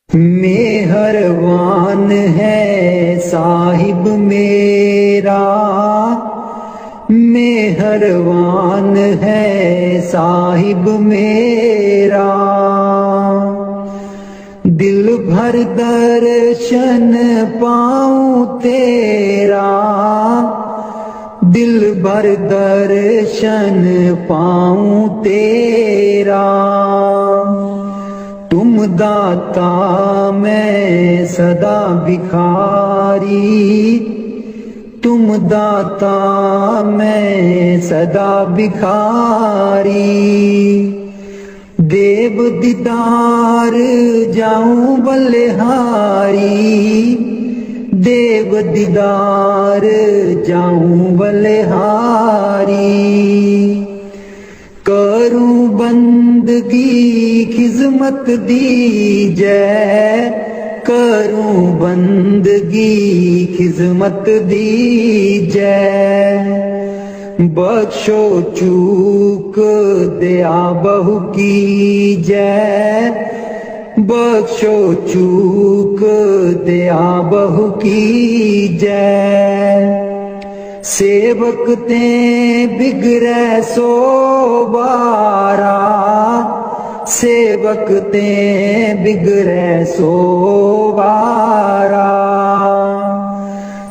मेहरबान है साहिब मेरा, मेहरबान है साहिब मेरा। दिल भर दर्शन पाऊं तेरा, दिल भर दर्शन पाऊं तेरा। तुम दाता मैं सदा भिखारी, तुम दाता मैं सदा भिखारी। देव दीदार जाऊं बलिहारी, देव दीदार जाऊं बलिहारी। करूं बंदगी खिजमत दीजै, करूं बंदगी खिजमत दीजै। बख्शो चूक दया बहु कीजै, बख्शो चूक दया बहु कीजै। सेवक ते बिगड़ै सो बारा, सेवक ते बिगड़ै सो बारा।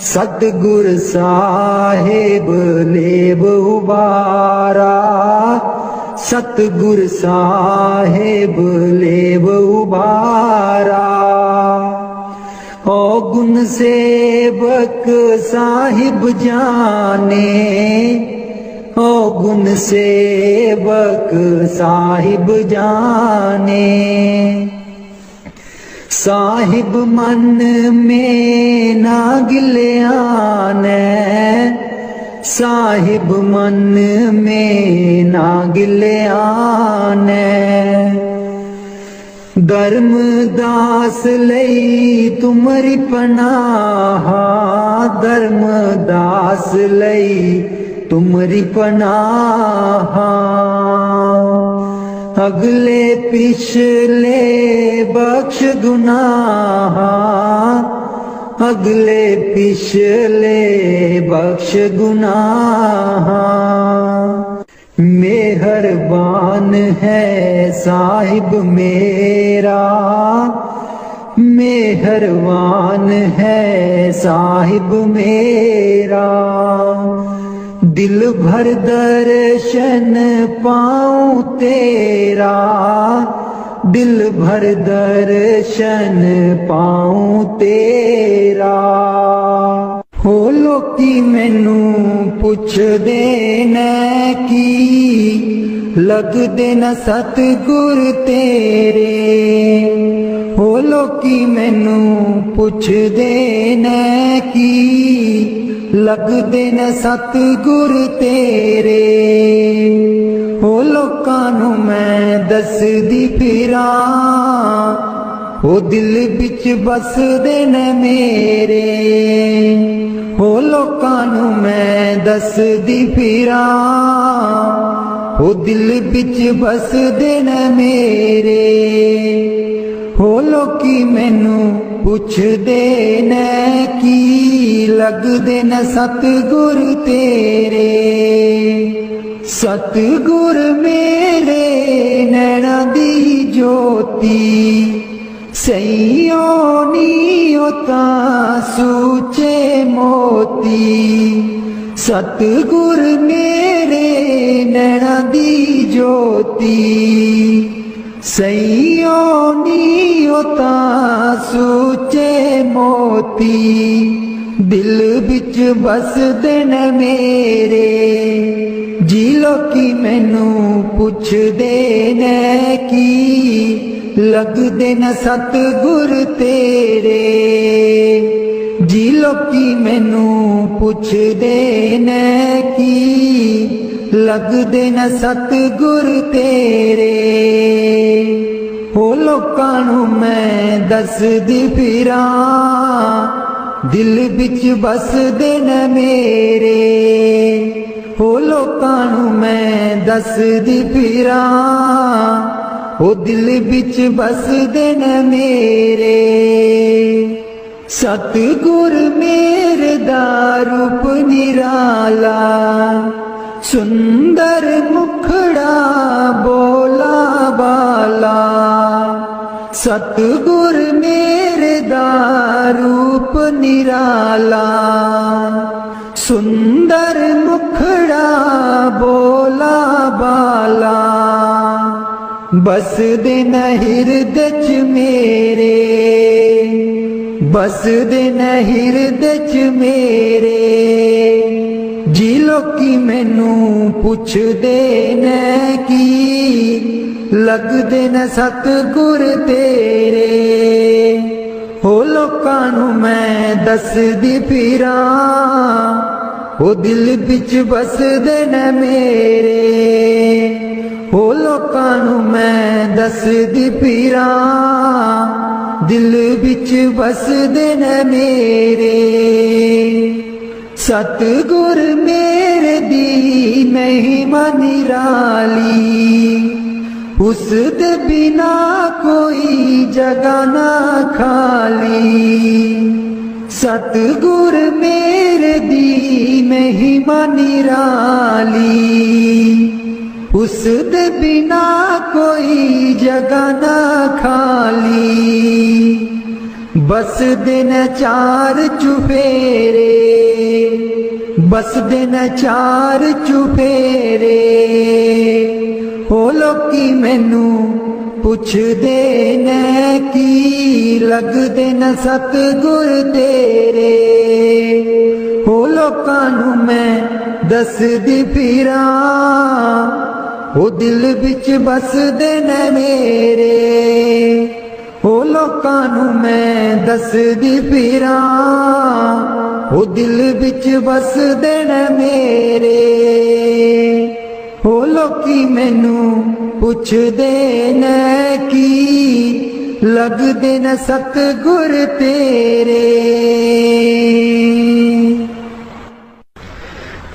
सतगुर साहिब लेब उबारा, सतगुर साहिब लेब उबारा। ओ गुण सेवक साहिब जाने, ओ गुण सेवक साहिब जाने। साहिब मन में ना गिल्याने, साहिब मन में ना गिल्याने। धर्मदास लई तुमरी पनाह, धर्मदास लई तुमरी पनाह। अगले पिछले बख्श गुनाह, अगले पिछले बख्श गुनाह। मेहरबान है साहिब मेरा, मेहरबान है साहिब मेरा। दिल भर दर्शन पाऊं तेरा, दिल भर दर्शन पाऊं तेरा। हो लोकी मैनू पुछदे ने की, लगदे न सतगुर तेरे। हो लोकी मैनू पुछदे ने की, लगदे न सतगुर तेरे। हो लोकां नू मैं दसदी फिरां, हो दिल बिच बसदे न मेरे। हो लोकां नू मैं दसदी फिरां, हो दिल बिच बसदे न मेरे। हो लोकी मैनू पुछदे ने की, लगदे न सतगुर तेरे। सतगुर मेरे नैना दी ज्योति, सईयों नीओ तां सूचे मोती। सतगुर मेरे नैना दी ज्योति, सईयों नीओ तां सूचे मोती। दिल बिच बसदे न मेरे, जी लोकी मैनू पुछदे ने की, लगदे न सतगुर तेरे। जी लोकी मैनू पुछदे ने की, लगदे न सतगुर तेरे। हो लोकां नू मैं दसदी फिरां, दिल बिच बसदे न मेरे। हो लोकां नू मैं दसदी फिरां, ओ दिल बिच बसदे न मेरे। सतगुर मेरे दा रूप निराला, सुंदर मुखड़ा बोला बाला। सतगुर मेरे दा रूप निराला, सुंदर मुखड़ा बोला बाला। बसदे न हिरदे च मेरे, बसदे न हिरदे च मेरे। जी लोकी मैनू पुछदे न की, लगदे न सतगुर तेरे। हो लोकां नू मैं दसदी फिरां, ओ दिल बिच बसदे न मेरे। हो लोकां नू मैं दसदी फिरां, दिल बिच बसदे न मेरे। सतगुर मेरे दी महिमा निराली, उस दे बिना कोई जगह ना खाली। सतगुर मेरे दी महिमा निराली, उस दे बिना कोई जगह ना खाली। बसदे न चार चुफेरे, बसदे न चार चुफेरे। हो लोकी मैनू पुछदे न की, लगदे न सतगुर तेरे। हो लोकां नू मैं दसदी फिरां, ओ दिल बिच बसदे न मेरे। हो लोकां नू मैं दसदी फिरां, ओ दिल बिच बसदे न मेरे। हो लोकी मैनू पुछदे न की, लगदे न सतगुर तेरे।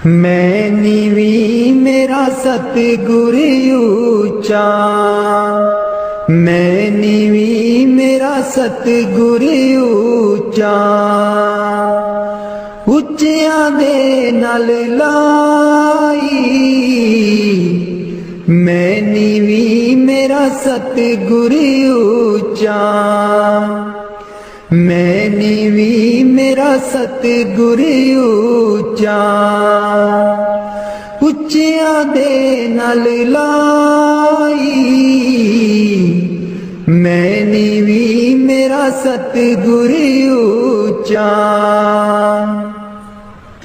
मैं नीवी मेरा सतगुर ऊंचा, मैं नीवी मेरा सतगुर ऊंचा। उच्चियां दे नाल लाई, मैं नीवी मेरा सतगुर ऊंचा। मैं नीवी मेरा सतगुर ऊंचा। उच्चियां दे नाल लाई, मैं नीवी मेरा सतगुर ऊंचा।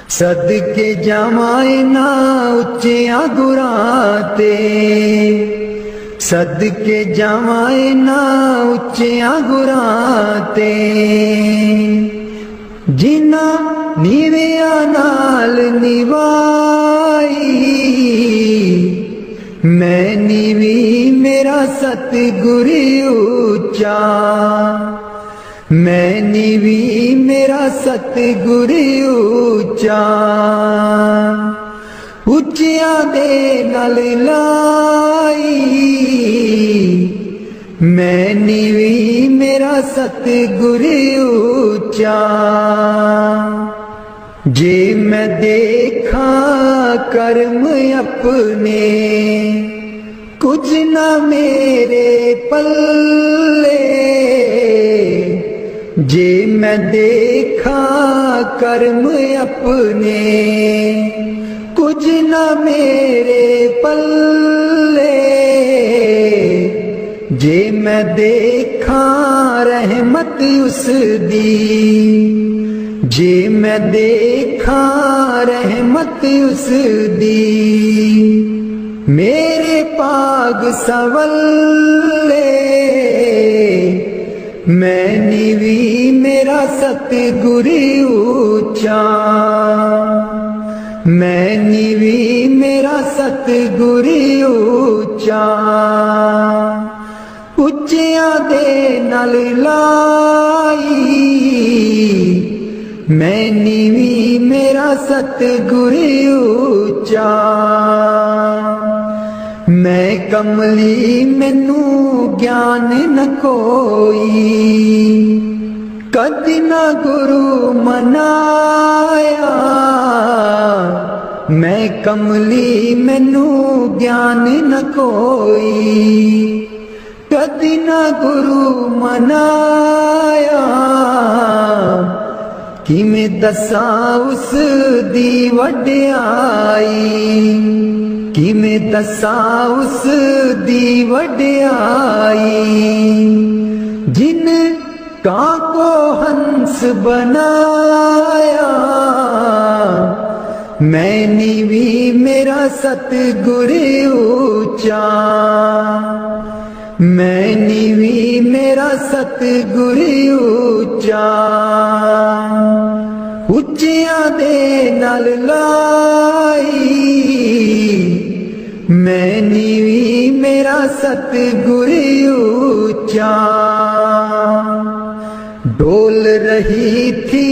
सदके जावां इन्हां उच्चियां गुरां ते, सदके जावां इन्हां उच्चियां गुरां ते। जिन्हां नीवियां नाल निभाई, मैं नीवी मेरा सतगुर ऊंचा। मैं नीवी मेरा सतगुर ऊंचा। उच्चियां दे नाल लाई, मैं नीवी मेरा सतगुर ऊंचा। जे मैं देखा कर्म अपने, कुछ ना मेरे पल्ले। जे मैं देखा कर्म अपने, कुछ ना मेरे पल्ले। जे मैं देखा रहमत उस दी, जे मैं देखा रहमत उस दी। मेरे पाग सवल्ले, मैं नीवी मेरा सतगुर ऊंचा। मैं नीवी मेरा सतगुर ऊंचा। उच्चियां दे नाल लाई, मैं नीवी मेरा सतगुर ऊंचा। मैं कमली मैनू ज्ञान न कोई, कदी ना गुरु मनाया। मैं कमली मैनू ज्ञान न कोई, कदी ना गुरु मनाया। किवें दसां उस दी वड्याई, किवें दसां उस दी वड्याई। जिन कां को हंस बनाया, मैं नीवी मेरा सतगुर ऊंचा। मैं नीवी मेरा सतगुर ऊंचा। उच्चियां दे नाल लाई, मैं नीवी मेरा सतगुर ऊंचा। डोल रही थी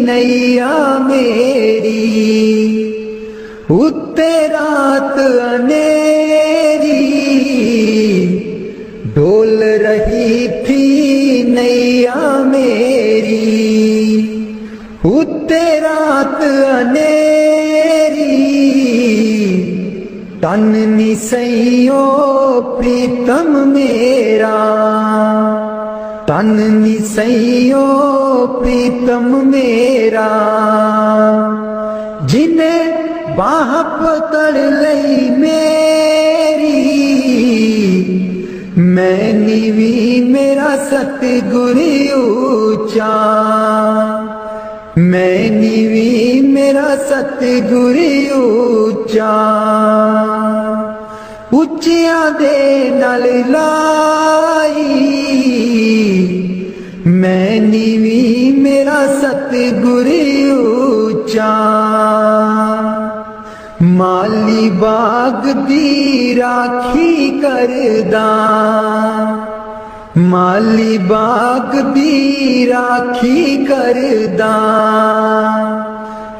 नैया मेरी, उत्ते रात अनेरी। डोल रही थी नैया मेरी, उत्ते रात अनेरी। तन निसैयो प्रीतम मेरा, तन निसैयो प्रीतम मेरा। जिन्हें बाह पकड़ लई मेरी, मैं नीवी मेरा सतगुर ऊंचा। मैं नीवी मेरा सतगुर ऊंचा। उच्चियां दे नाल लाई, मैं नीवी मेरा सतगुर ऊंचा। माली बाग दी राखी करदा, माली बाग दी राखी करदा।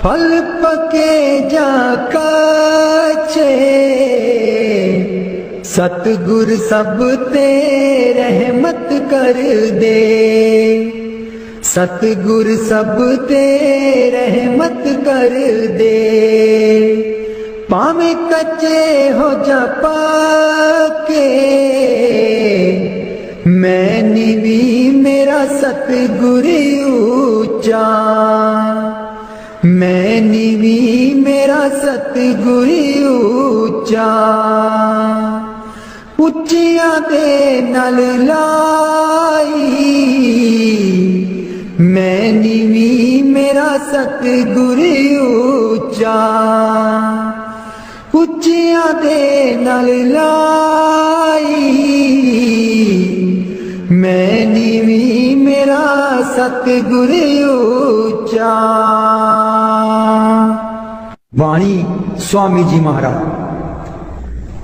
फल पके जा कच्चे, सतगुर सब ते रहमत कर दे। सतगुर सब ते रहमत कर दे। पावे कच्चे हो जा पक्के, मैं नीवी मेरा सतगुर ऊंचा। मैं नीवी मेरा सतगुर ऊंचा। उच्चियां दे नाल लाई, मैं नीवी मेरा सतगुर ऊंचा। उच्चियां दे नाल लाई, मैं नीवी मेरा सतगुर ऊंचा। वाणी स्वामी जी महाराज।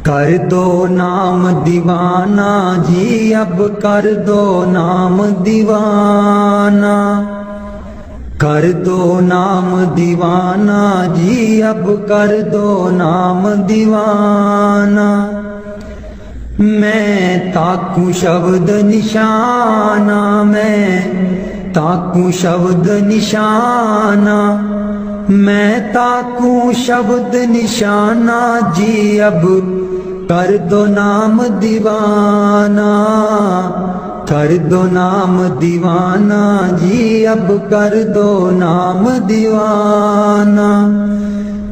कर दो नाम दीवाना जी, अब कर दो नाम दीवाना। कर दो नाम दीवाना जी, अब कर दो नाम दीवाना। मैं ताकू शब्द निशाना, मैं ताकू शब्द निशाना। मैं ताकू शब्द निशाना जी, अब कर दो नाम दीवाना। कर दो नाम दीवाना जी, अब कर दो नाम दीवाना।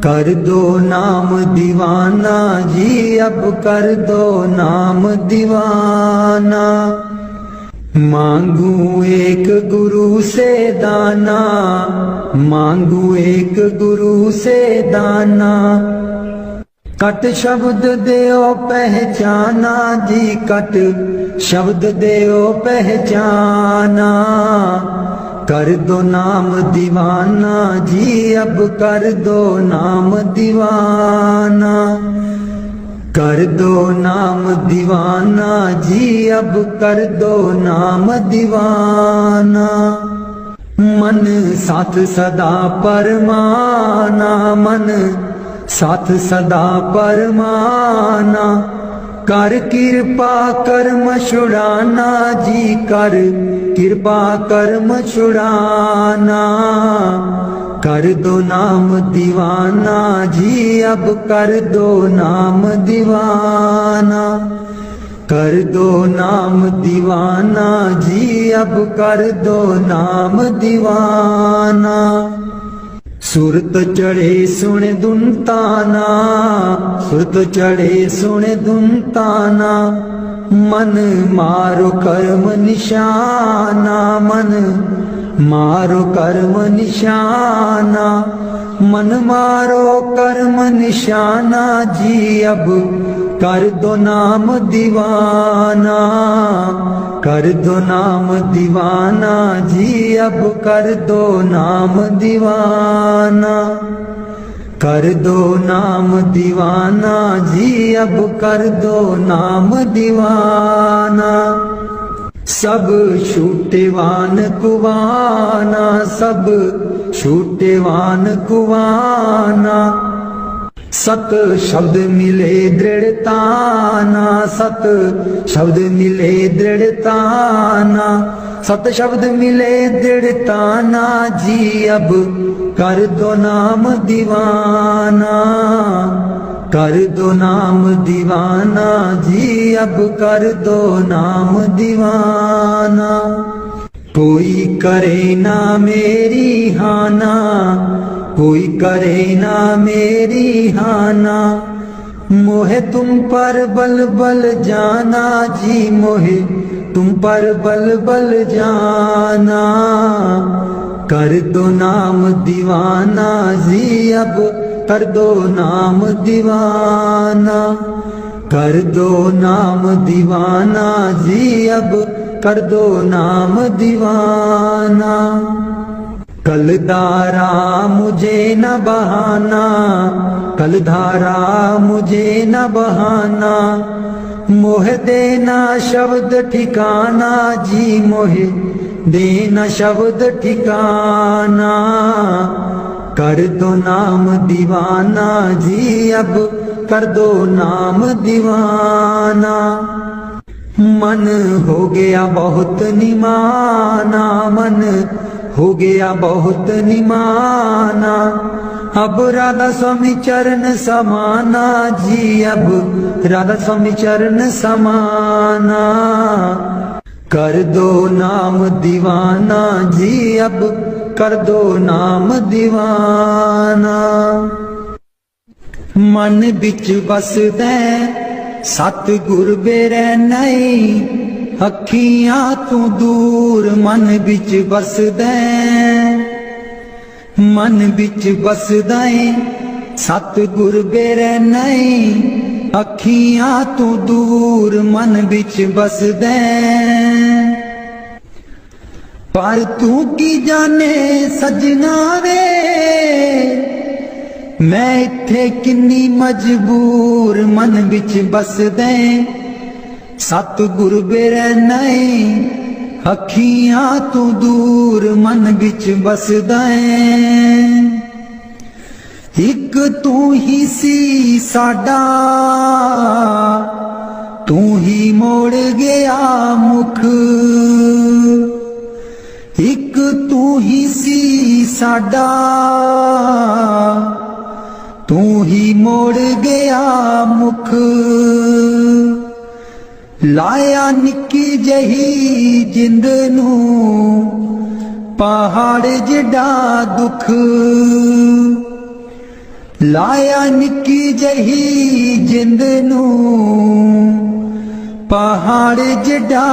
कर दो नाम दीवाना जी, अब कर दो नाम दीवाना। मांगू एक गुरु से दाना, मांगू एक गुरु से दाना। कट शब्द देओ पहचाना जी, कट शब्द देओ पहचाना। कर दो नाम दीवाना जी, अब कर दो नाम दीवाना। कर दो नाम दीवाना जी, अब कर दो नाम दीवाना। मन साथ सदा परमाना, मन साथ सदा परमाना, कर कृपा कर्म छुड़ाना जी, कर कृपा कर्म छुड़ाना। कर दो नाम दीवाना जी, अब कर दो नाम दीवाना। कर दो नाम दीवाना जी, अब कर दो नाम दीवाना। सुरत चढ़े सुन दुनताना, सुरत चढ़े सुन दुनताना। मन मारो कर्म निशाना, मन मारो कर्म निशाना। मन मारो कर्म निशाना जी, अब कर दो नाम दीवाना। कर दो नाम दीवाना जी, अब कर दो नाम दीवाना। कर दो नाम दीवाना जी, अब कर दो नाम दीवाना। सब छूटेवान कुवाना, सब छूटेवान कुवाना। सत शब्द मिले दृढ़ताना, सत शब्द मिले दृढ़ताना। सत शब्द मिले दृढ़ताना जी, अब कर दो नाम दीवाना। कर दो नाम दीवाना जी, अब कर दो नाम दीवाना। कोई करे ना मेरी हाना, कोई करे ना मेरी हाना। मोहे तुम पर बल बल जाना जी, मोहे तुम पर बल बल जाना। कर दो नाम दीवाना जी, अब कर दो नाम दीवाना। कर दो नाम दीवाना जी, अब कर दो नाम दीवाना। कलधारा मुझे न बहाना, कलधारा मुझे न बहाना। मोह देना शब्द ठिकाना जी, मोह देना शब्द ठिकाना। कर दो नाम दीवाना जी, अब कर दो नाम दीवाना। मन हो गया बहुत निमाना, मन हो गया बहुत निमाना। अब राधा स्वामी चरण समाना जी, अब राधा स्वामी चरण समाना। कर दो नाम दीवाना जी, अब कर दो नाम दीवाना। मन बिच बसदा सतगुर बेरै नहीं, अखियां तू दूर मन बिच बसदा। मन बिच बसदा सतगुर बेरै नहीं, अखियां तू दूर मन बिच बसदा। पर तू की जाने सजना वे, मैं इत्थे किन्नी मजबूर मन बिच बसदा। सतगुर बेरै नहीं, अखियां तू दूर मन बिच बसदा। एक तू ही सी साडा, तू ही मोड़ गया मुख। एक तू ही सी साडा, तू ही मोड़ गया मुख। लाया निक्की जही जिंद नू पहाड़ जिड्डा दुख। लाया निक्की जही जिंद नू पहाड़ जिड्डा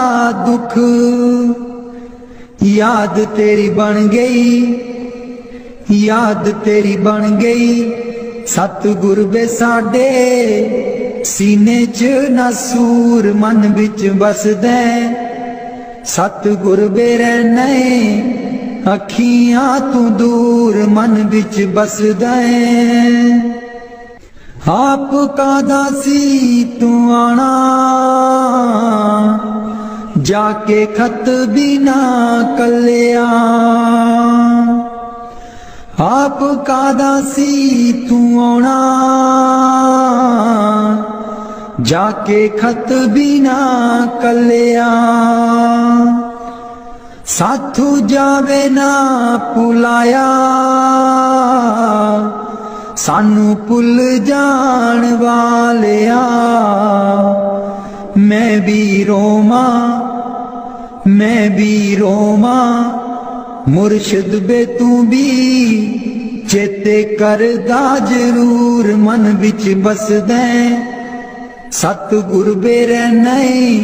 दुख। याद तेरी बन गई, याद तेरी बन गई सतगुर वे साडे। सीने च नसूर मन बिच बसदा। सतगुर बेरै नहीं, अखियां तू दूर मन बिच बसदा। आप कादा सी तू आना, जाके खत भी ना कलिया। आप कादा सी तू आना, जाके खत भी ना कलिया। साथू जावे ना पुलाया, सानू भुल जान वालिया। मैं भी रोमा, मैं भी रोमा, मुर्शिद बे तू भी चेते करदा जरूर। मन विच बसदे सतगुर बेरे नहीं,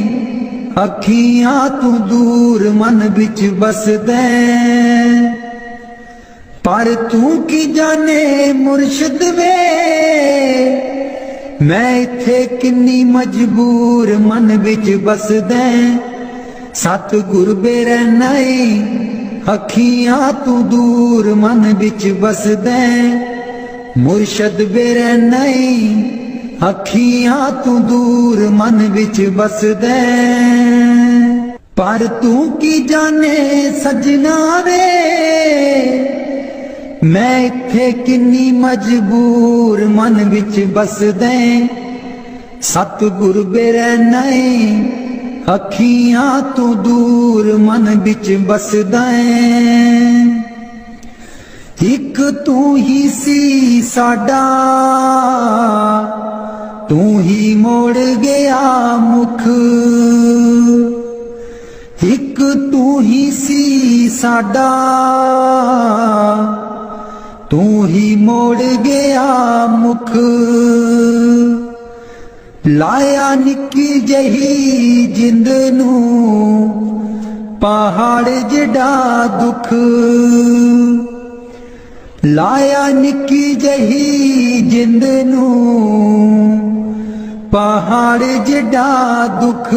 अखियां तू दूर। मन विच बसदे पर तू की जाने मुर्शिद वे, मैं इत्थे किन्नी मजबूर। मन विच बसदे सतगुर बेरे नहीं, अखियां तू दूर। मन विच बसदे मुर्शिद बेरे नहीं, अखियां तू दूर। मन विच बसदे पर तू की जाने सजना वे, मैं इत्थे किन्नी मजबूर। मन विच बसदे सतगुर बेरे नहीं, अखियां तू दूर। मन विच बसदा इक तू ही सी साडा, तू ही मोड़ गया मुख। इक तू ही सी साडा, तू ही मोड़ गया मुख। लाया निक्की जही जिंद नू पहाड़ जड़ा दुख। लाया निक्की जही जिंद नू पहाड़ जड़ा दुख।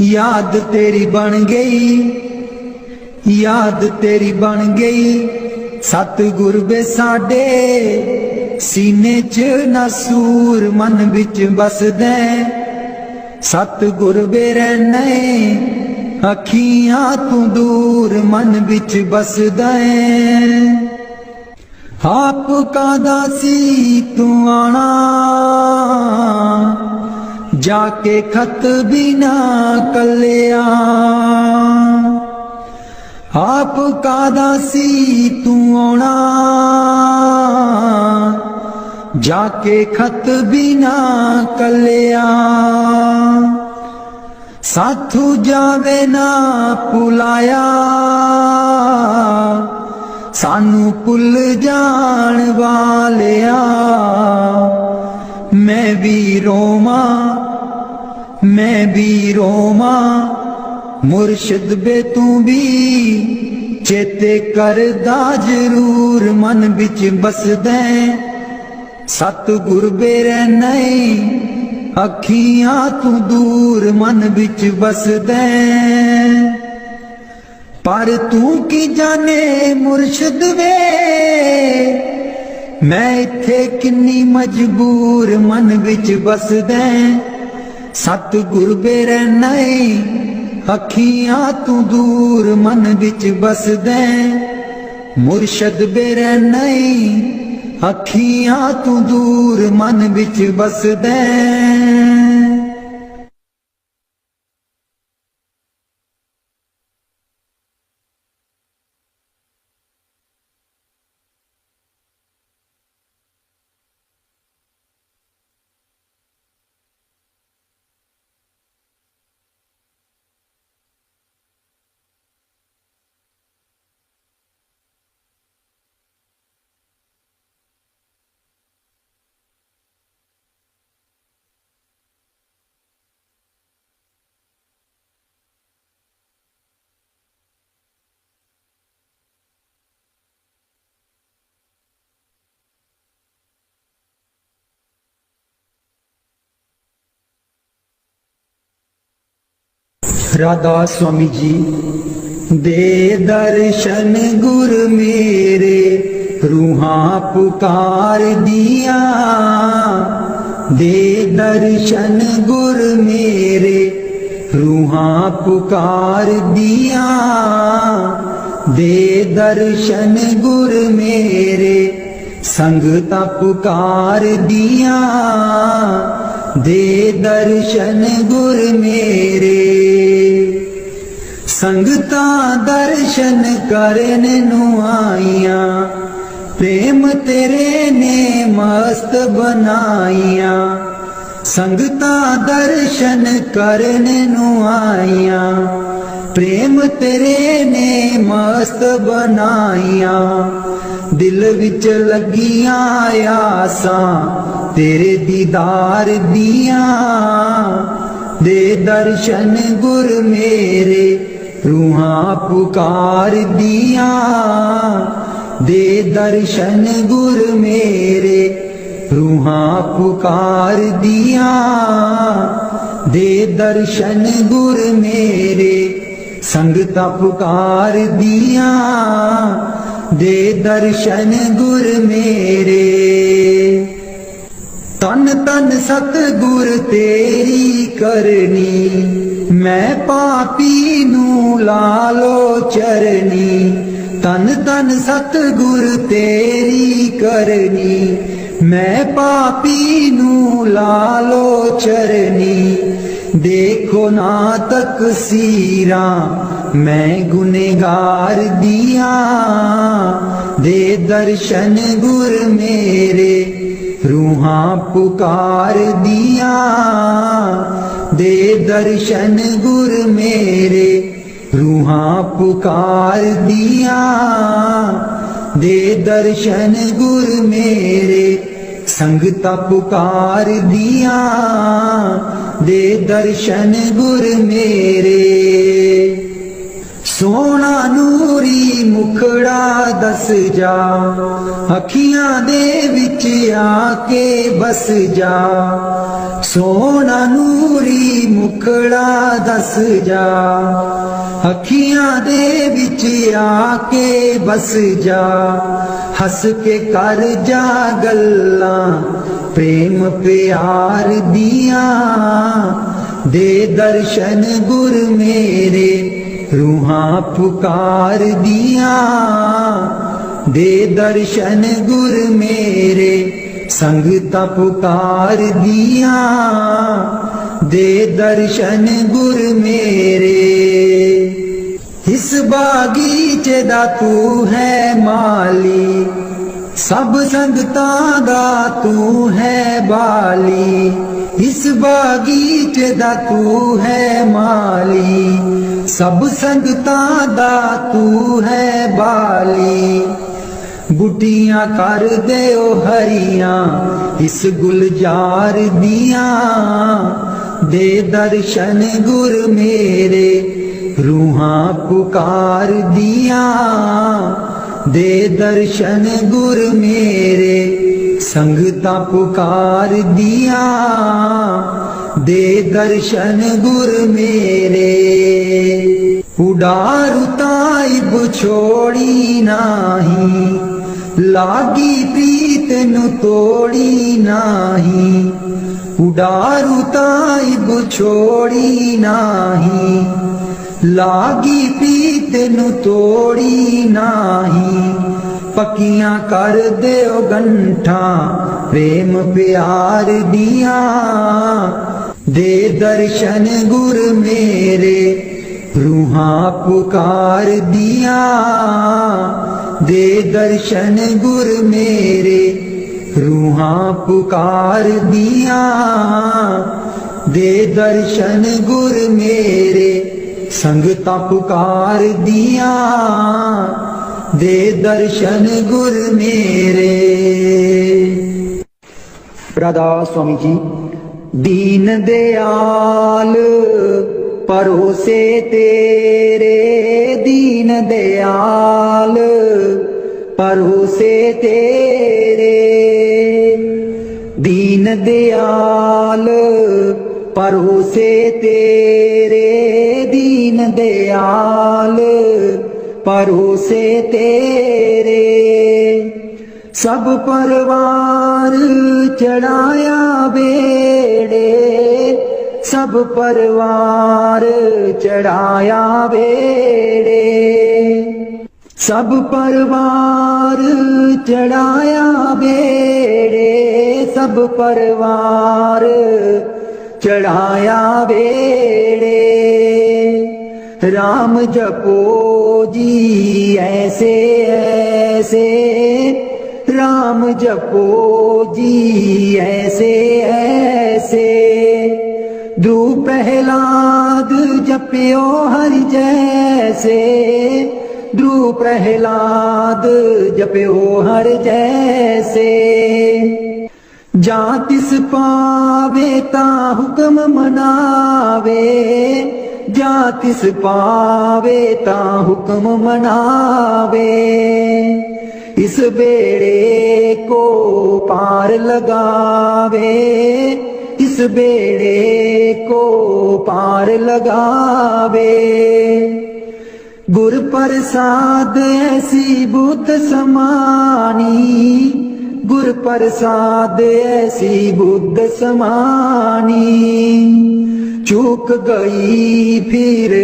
याद तेरी बन गई, याद तेरी बन गई। सतगुर बे साडे सीने च नसूर। मन विच बसदे सतगुर बेरे नहीं, अखियां तू दूर। मन विच बसदे आप कादा सी तू आना, जाके खत भी ना कलिया। आप कादा सी तू आना, जाके खत भी ना कलिया। साथू जावे ना पुलाया, सानू भुल जान वालिया। मैं भी रोमा, मैं भी रोमा, मुर्शिद बे तू भी चेते करदा जरूर। मन विच बसदे सतगुर बेरे नहीं, अखियां तू दूर। मन विच बसदे पर तू की जाने मुर्शिद वे, मैं इत्थे किन्नी मजबूर। मन विच बसदे सतगुर बेरे नहीं, अखियां तू दूर। मन विच बसदे मुर्शिद बेरे नहीं, अखियां तू दूर। मन विच बसदे राधा स्वामी जी दे दर्शन गुर मेरे, रूहां पुकार दिया। दे दर्शन गुर मेरे, रूहां पुकार दिया। दे दर्शन गुर मेरे संगतां पुकार दिया, दे दर्शन गुर मेरे। संगतां दर्शन करन नूं आईयां, प्रेम तेरे ने मस्त बनाईयां। संगतां दर्शन करन नूं आईयां, प्रेम तेरे ने मस्त बनाईयां। दिल विच लगियां आसां तेरे दीदार दियां, दे दर्शन गुर मेरे रूहां पुकार दियां, दे दर्शन गुर मेरे रूहां पुकार दियां, दे दर्शन गुर मेरे संगतां पुकार दियां, दे दर्शन गुर मेरे। तन तन सतगुर तेरी करनी, मैं पापी नूं लालो चरनी। तन तन सतगुर तेरी करनी, मैं पापी नूं लालो चरनी। देखो ना तकसीरां मैं गुनहगार दिया, दे दर्शन गुर मेरे रूहां पुकार दिया, दे दर्शन गुर मेरे रूहां पुकार दिया, दे दर्शन गुर मेरे संगतां पुकार दिया, दे दर्शन गुर मेरे। सोना नूरी मुखड़ा दस जा, अखियां दे विच आके बस जा। सोना नूरी मुखड़ा दस जा, अखियां दे विच आके बस जा। हस के कर जा गल्लां प्रेम प्यार दिया, दे दर्शन गुर मेरे रूहां पुकार दिया, दे दर्शन गुर मेरे संगतां पुकार दिया, दे दर्शन गुर मेरे। इस बागीचे दा तू है माली, सब संगतां दा तू है बाली। इस बागीचे दा तू है माली, सब संगतां दा तू है बाली। बुटियां कर दे ओ हरियां इस गुलजार दियां, दे दर्शन गुर मेरे रूहां पुकार दियां, दे दर्शन गुर मेरे संगतां पुकार दियां, दे दर्शन गुर मेरे। उडारू ताइब छोड़ी नाही, लागी प्रीत नु तोड़ी नाही। उडारू ताइब छोड़ी नाही, लागी प्रीत नु तोड़ी नाही। पक्कियां कर देओ गंठा प्रेम प्यार दिया, दे दर्शन गुर मेरे रूहां पुकार दिया, दे दर्शन गुर मेरे रूहां पुकार दिया, दे दर्शन गुर मेरे संगतां पुकार दिया, दे दर्शन गुर मेरे। राधा स्वामी जी। दीन दयाल परोसे तेरे, दीन दयाल परोसे तेरे। दीन दयाल परोसे तेरे, दीन दयाल परोसे तेरे। सब परवार चढ़ाया बेड़े, सब परवार चढ़ाया बेड़े। सब परवार चढ़ाया बेड़े, सब परवार चढ़ाया बेड़े। राम जपो जी ऐसे ऐसे, राम जपो जी ऐसे ऐसे। ध्रुव प्रहलाद जप्यो हरि जैसे, ध्रुव प्रहलाद जप्यो हर जैसे। जा तिस पावे ता हुक्म मनावे, जा तिस पावे ता हुक्म मनावे। इस बेड़े को पार लगावे, इस बेड़े को पार लगावे। गुर प्रसाद ऐसी बुद्ध समानी, गुर प्रसाद ऐसी बुद्ध समानी। चूक गई फिर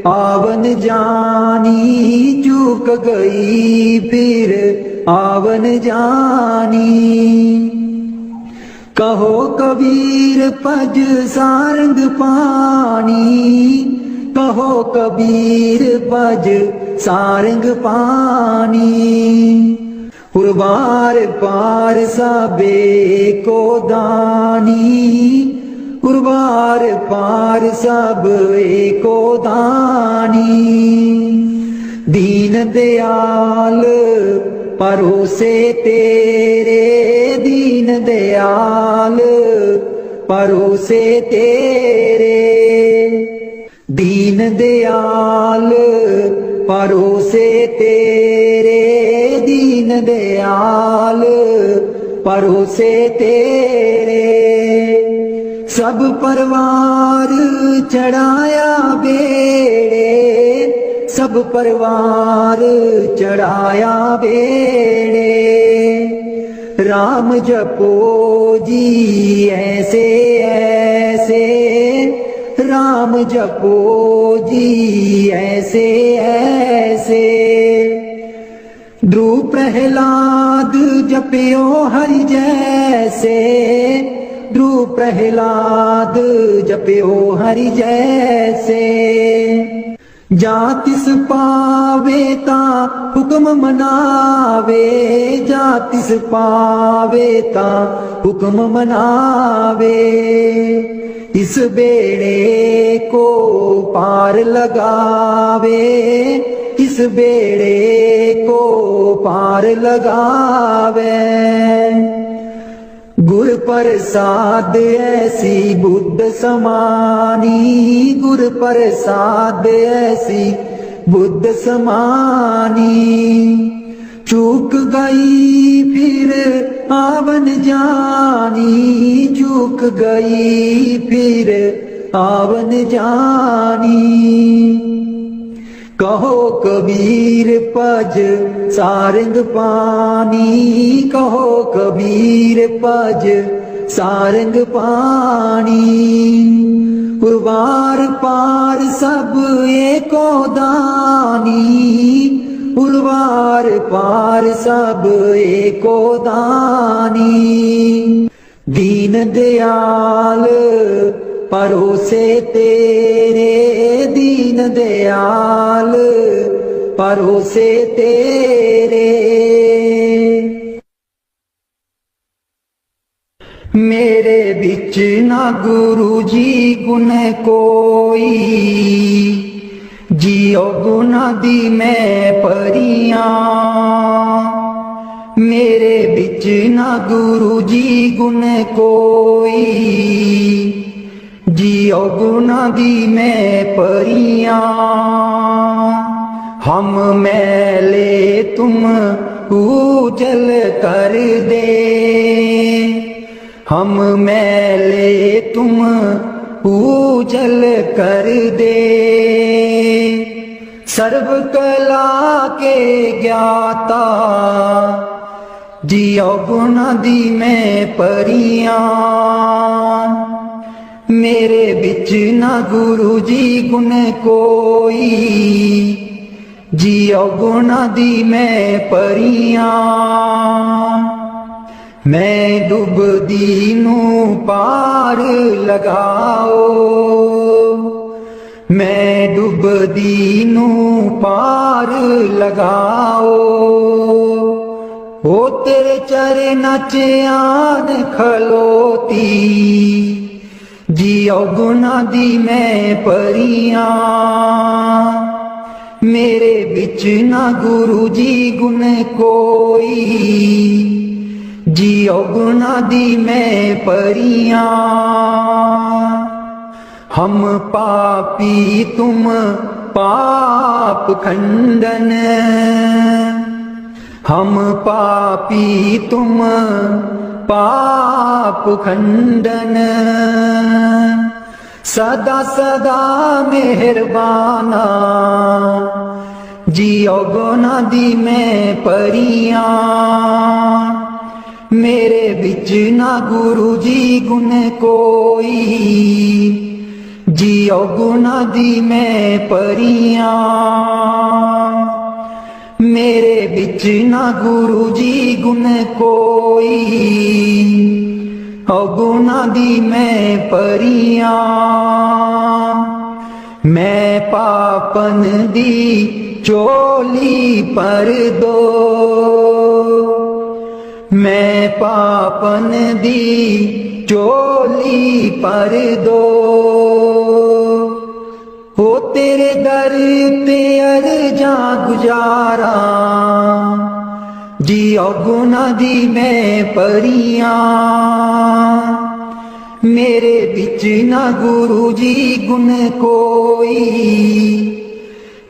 आवन जानी, चूक गई फिर आवन जानी। कहो कबीर पज सारंग पानी, कहो कबीर पज सारंग पानी। उर्वार पार सबे को दानी, उर्वार पार सब एको दानी। दीन दयाल परोसे तेरे, दीन दयाल परोसे तेरे। दीन दयाल परोसे तेरे, दीन दयाल परोसे तेरे। सब परवार चढ़ाया बेड़े, सब परवार चढ़ाया बेड़े। राम जपो जी ऐसे ऐसे, राम जपो जी ऐसे ऐसे। ध्रुव प्रहलाद जप्यो हरि जैसे, ध्रुव प्रहलाद जप्यो हरि जैसे। जा तिस पावे ता हुक्म मनावे, जा तिस पावे ता हुक्म मनावे। इस बेड़े को पार लगावे, इस बेड़े को पार लगावे। गुर प्रसाद ऐसी बुद्ध समानी, गुर प्रसाद ऐसी बुद्ध समानी। चूक गई फिर आवन जानी, चूक गई फिर आवन जानी। कहो कबीर पज सारंग पानी, कहो कबीर पज सारंग पानी। उर्वार पार सब एको दानी, उर्वार पार सब एको दानी। दीन दयाल परोसे तेरे, दीन दयाल परोसे तेरे। मेरे बिच ना गुरु जी गुण कोई, जियो गुना दी मैं परियां। मेरे बिच ना गुरु जी गुण कोई, जियो गुना दी मैं परियां। हम मैले तुम उजल कर दे, हम मैले तुम उजल कर दे। सर्व कला के ज्ञाता, जियो गुना दी मैं परियां। मेरे बिच ना गुरु जी गुण कोई, जियो गुना दी मैं परियां, मैं डुबदी नू पार लगाओ, मैं डुबदी नू पार लगाओ। ओ तेरे चरना च आन खलोती, जियो गुना दी मैं परियां, मेरे बिच ना गुरु जी गुण कोई, जियो गुना दी मैं परियां। हम पापी तुम पाप खंडन, हम पापी तुम पाप खंडन, सदा सदा मेहरबाना, जियो गुना दी मैं परियां, मेरे बिच ना गुरु जी गुण कोई, जियो गुना दी मैं परियां, मेरे बिच ना गुरु जी गुण कोई, गुना दी मैं परियां। मैं पापन दी चोली पर दो, मैं पापन दी चोली पर दो, हो तेरे दर ते अर्जा गुजारा, जियो गुना दी मैं परियां, मेरे बिच ना गुरु जी गुण कोई,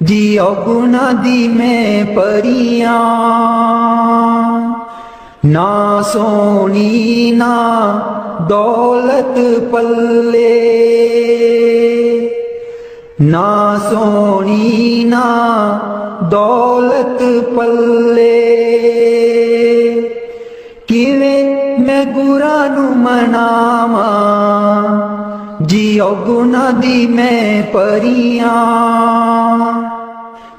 जियो गुना दी मैं परियां। ना सोनी ना दौलत पल्ले, ना सोनी ना दौलत पल्ले, किवें मैं गुरा नू मनावा, जियो गुना दी मैं परियां,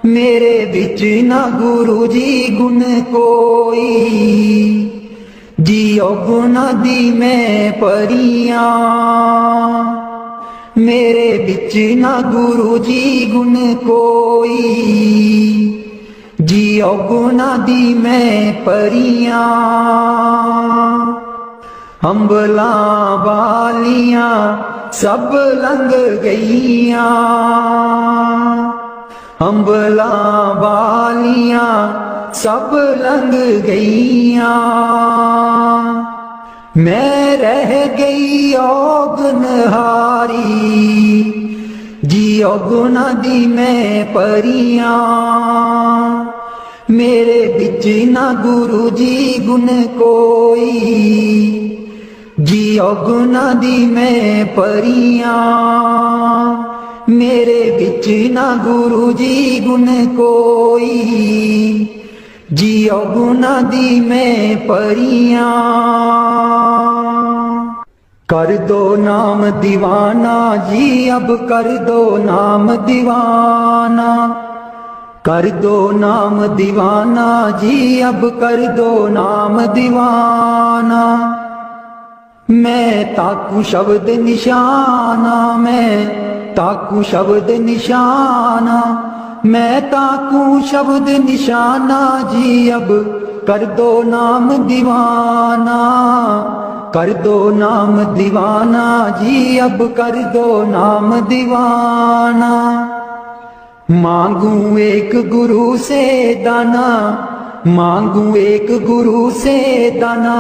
मेरे बिच ना गुरु जी गुण कोई, जियो गुना दी मैं परियां, मेरे बिच ना गुरु जी गुण कोई, जियो गुना दी मैं परियां। अंबला वालियां सब लंघ गईयां, अंबला वालियां सब लंघ गईयां, मैं रह गई औगनहारी, जियो गुना दी मैं परियां, मेरे बिच ना गुरु जी गुण कोई, जियो गुना दी मैं परियां, मेरे बिच ना गुरु जी गुण कोई, जियो गुना दी मैं परियां। कर दो नाम दीवाना जी अब कर दो नाम दीवाना, कर दो नाम दीवाना जी अब कर दो नाम दीवाना, मैं ताकू शब्द निशाना, मैं ताकू शब्द निशाना, मैं ताकू शब्द निशाना जी अब कर दो नाम दीवाना, कर दो नाम दीवाना जी अब कर दो नाम दीवाना। मांगू एक गुरु से दाना, मांगू एक गुरु से दाना,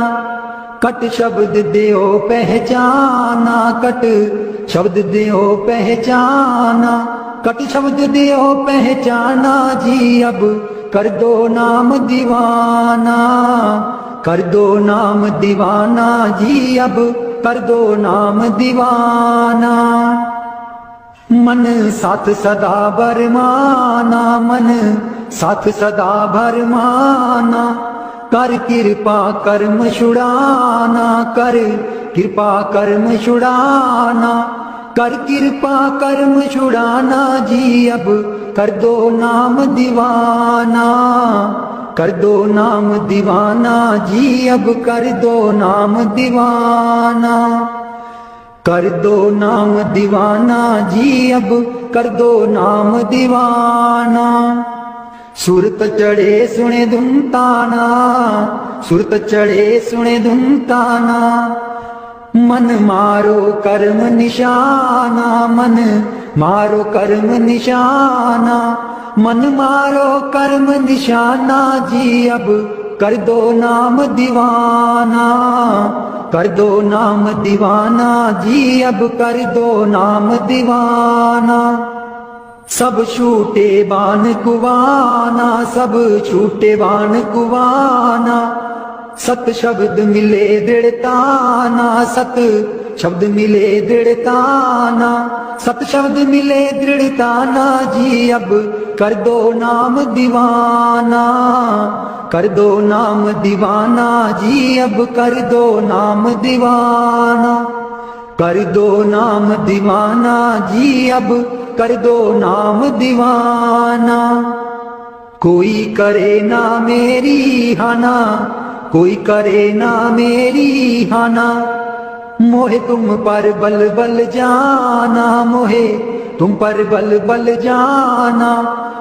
कट शब्द देओ पहचाना, कट शब्द देओ पहचाना, कट शब्द देओ पहचाना जी अब कर दो नाम दीवाना, कर दो नाम दीवाना जी अब कर दो नाम दीवाना। मन साथ सदा भरमाना, मन साथ सदा भरमाना, कर कृपा कर्म छुड़ाना, कर कृपा कर्म छुड़ाना, कर कृपा कर्म छुड़ाना जी अब कर दो नाम दीवाना, कर दो नाम दीवाना जी अब कर दो नाम दीवाना, कर दो नाम दीवाना जी अब कर दो नाम दीवाना। सुरत चढ़े सुने धुन ताना, सुरत चढ़े सुने धुन ताना, मन मारो कर्म निशाना, मन मारो कर्म निशाना, मन मारो कर्म निशाना जी अब कर दो नाम दीवाना, कर दो नाम दीवाना जी अब कर दो नाम दीवाना। सब छूटे बाण कुवाना, सब छूटे बाण कुवाना, सत शब्द मिले दृढ़ताना, सत शब्द मिले दृढ़ताना, सत शब्द मिले दृढ़ताना जी अब कर दो नाम दीवाना, कर दो नाम दीवाना जी अब कर दो नाम दीवाना, कर दो नाम दीवाना जी अब कर दो नाम दीवाना। कोई करे ना मेरी हाना, कोई करे ना मेरी हाना, मोहे तुम पर बल बल जाना, मोहे तुम पर बल बल जाना,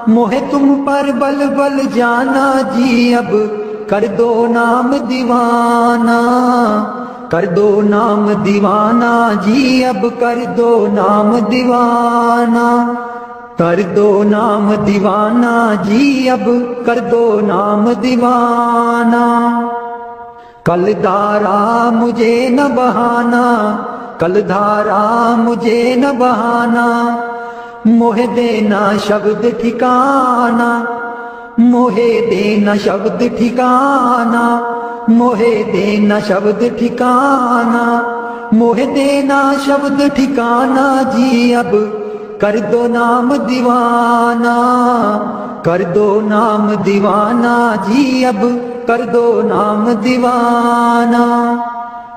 मोहे तुम पर बल बल जाना जी अब कर दो नाम दीवाना, कर दो नाम दीवाना जी अब कर दो नाम दीवाना, कर दो नाम दीवाना जी अब कर दो नाम दीवाना। कल धारा मुझे न बहाना, कल धारा मुझे न बहाना, मोहे देना शब्द ठिकाना, मोहे देना शब्द ठिकाना, मोहे देना शब्द ठिकाना, मोहे देना शब्द ठिकाना जी अब कर दो नाम दीवाना, कर दो नाम दीवाना जी अब कर दो नाम दीवाना।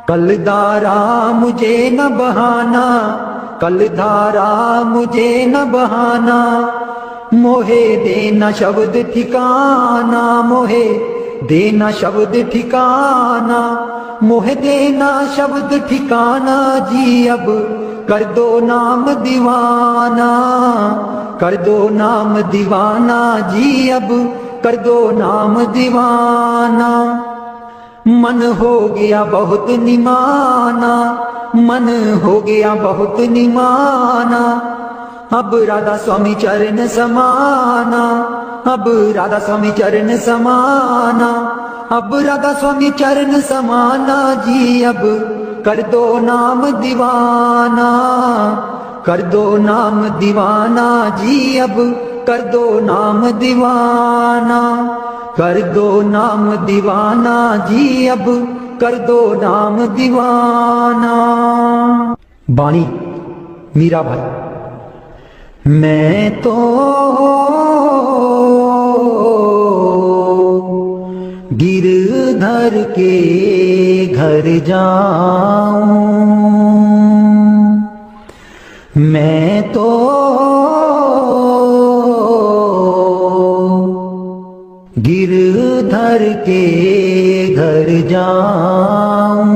कल धारा मुझे न बहाना, कल धारा मुझे न बहाना, मोहे देना शब्द ठिकाना, मोहे देना शब्द ठिकाना, मोहे देना शब्द ठिकाना जी अब कर दो नाम दीवाना, कर दो नाम दीवाना जी अब कर दो नाम दीवाना। मन हो गया बहुत निमाना, मन हो गया बहुत निमाना, अब राधा स्वामी चरण समाना, अब राधा स्वामी चरण समाना, अब राधा स्वामी चरण समाना जी अब कर दो नाम दीवाना, कर दो नाम दीवाना जी अब कर दो नाम दीवाना, कर दो नाम दीवाना जी अब कर दो नाम दीवाना। बाणी मीरा भाई। मैं तो गिरधर के घर जाऊं, मैं तो गिरधर के घर जाऊं,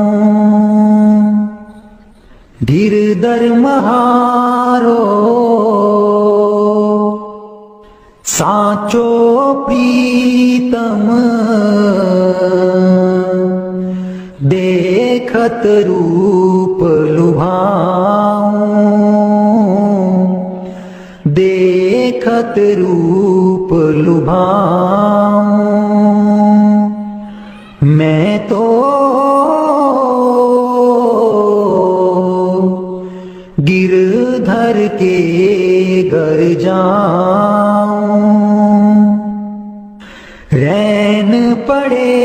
गिरधर महारो साचो प्रीतम, देखत रूप लुभाऊं, देखत रूप लुभाऊं, मैं तो गिरधर के घर जाऊं, रैन पड़े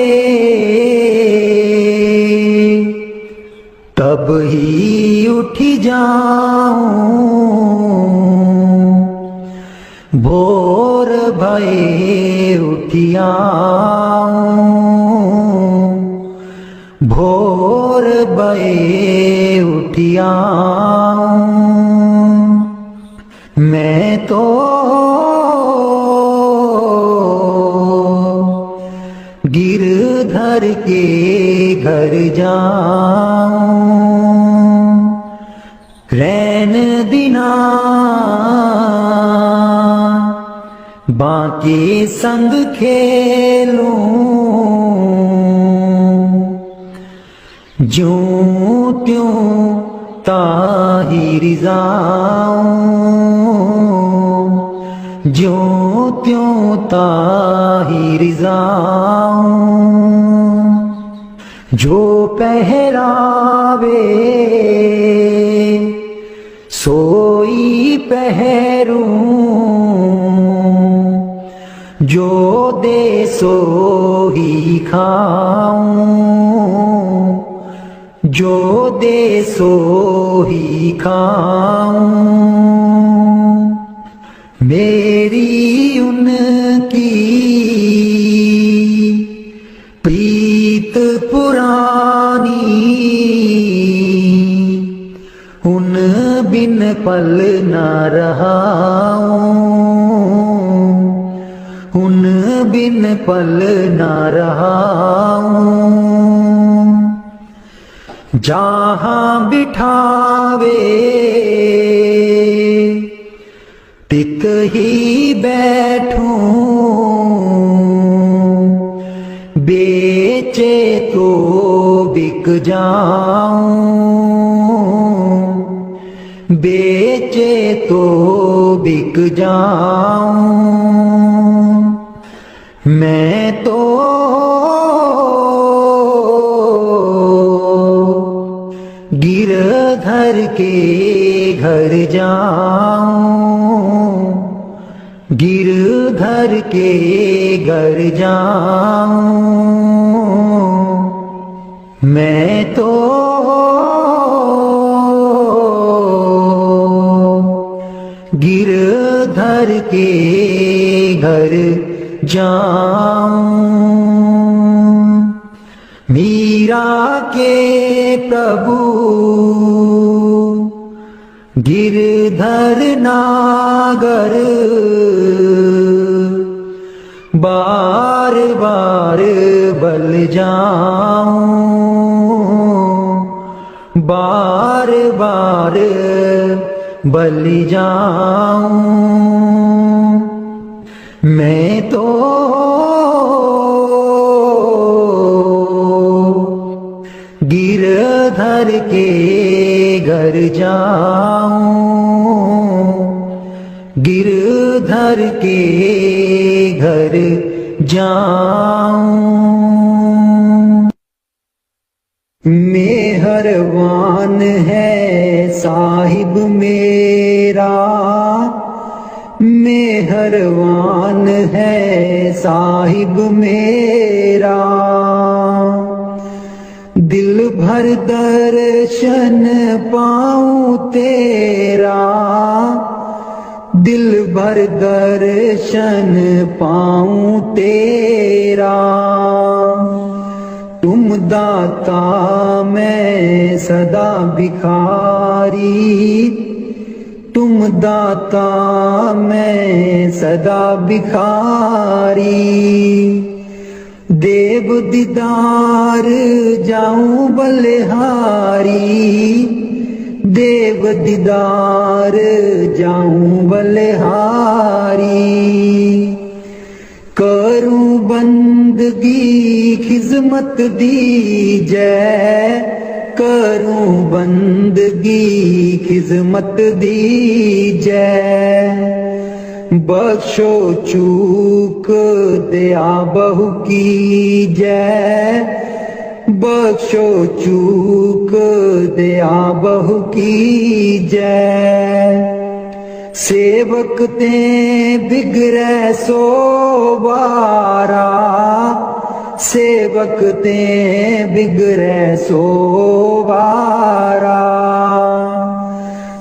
तब ही उठ जाऊं, भोर भये उठियाऊं, भोर भये उठियाऊं, मैं तो धर के घर जाऊं, रैन दिना बाकी संग खेलूं, ज्यों त्यों ताहिर जाऊं, ज्यों त्यों ताहिर जाऊं। जो पहरावे सोई पहरूं, जो दे सो ही खाऊं, जो दे सो ही खाऊं। मेरी उनकी प्रीत पुरानी, उन बिन पल न रहाऊं, उन बिन पल न रहाऊं। जहाँ बिठावे टिक ही बैठूं, बेचे तो बिक जाऊं, बेचे तो बिक जाऊं। मैं तो गिरधर के घर जाऊं, गिरधर के घर जाऊं। मैं तो गिरधर के घर जाऊं। मीरा के प्रभु गिरधर नागर, बार बार बल जाऊं, बार बार बल जाऊं। मैं तो गिरधर के घर जाऊं, गिरधर के घर जाऊं। मेहरबान है साहिब मेरा, मेहरबान है साहिब मेरा। दिल भर दर्शन पाऊं तेरा, दिल भर दर्शन पाऊं तेरा। तुम दाता मैं सदा भिखारी, तुम दाता मैं सदा भिखारी। देव दीदार जाऊं बलिहारी, देव दीदार जाऊं बलिहारी। करूं बंदगी खिजमत दीजै, करूं बंदगी खिजमत दीजै। बख्शो चूक दया बहु की जय, बख्शो चूक दया बहु की जय। सेवक ते बिगड़े सो बारा, सेवक ते बिगड़े सो बारा।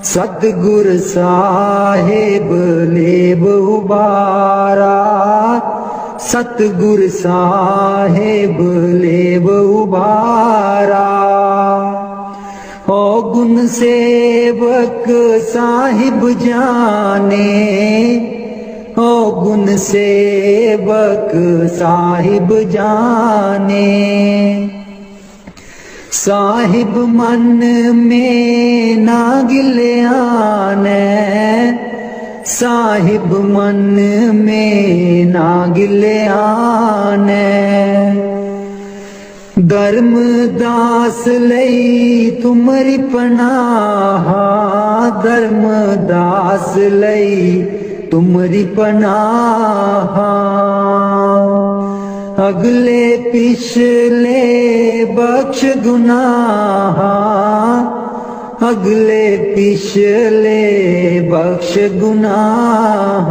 सतगुर साहेब लेब उबारा, सतगुर साहेब लेब उबारा। ओ गुण सेवक साहिब जाने, ओ गुण सेवक साहिब जाने। साहिब मन में ना गिल्याने, साहिब मन में ना गिल्याने। धर्मदास लई तुमरी पनाह, धर्मदास लई तुमरी पनाह। अगले पिछले बख्श गुनाह, अगले पिछले बख्श गुनाह।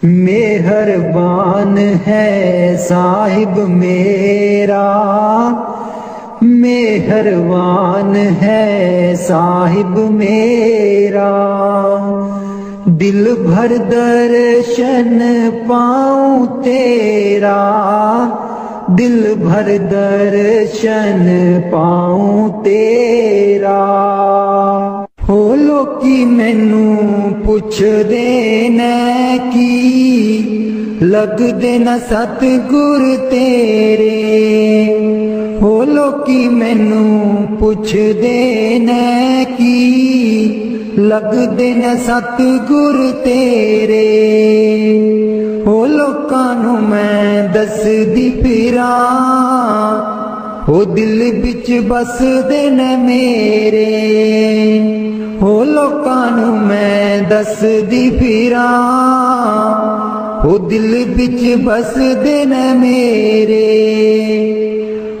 मेहरबान है साहिब मेरा, मेहरबान है साहिब मेरा। दिल भर दर्शन पाऊं तेरा, दिल भर दर्शन पाऊं तेरा। हो लोकी मैनू पुछदे ने की, लगदे न सतगुर तेरे। हो लोकी मैनू पुछदे ने की, लगदे न सतगुर तेरे। हो लोकां नू मैं दसदी फिरां, हो दिल बिच बसदे न मेरे। हो लोकां नू मैं दसदी फिरां, हो दिल बिच बसदे न मेरे।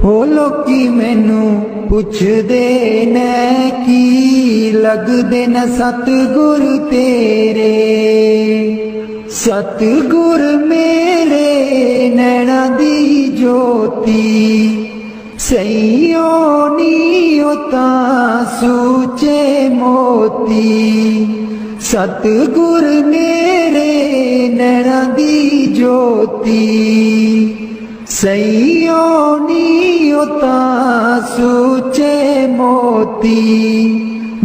हो लोकी मैनू पुछदे ने की, लगदे न सतगुर तेरे। सतगुर मेरे नैना दी ज्योति, सईयो नीओ तां सूचे मोती। सतगुर मेरे नैना दी ज्योति, सईयो नीओ तां सूचे मोती।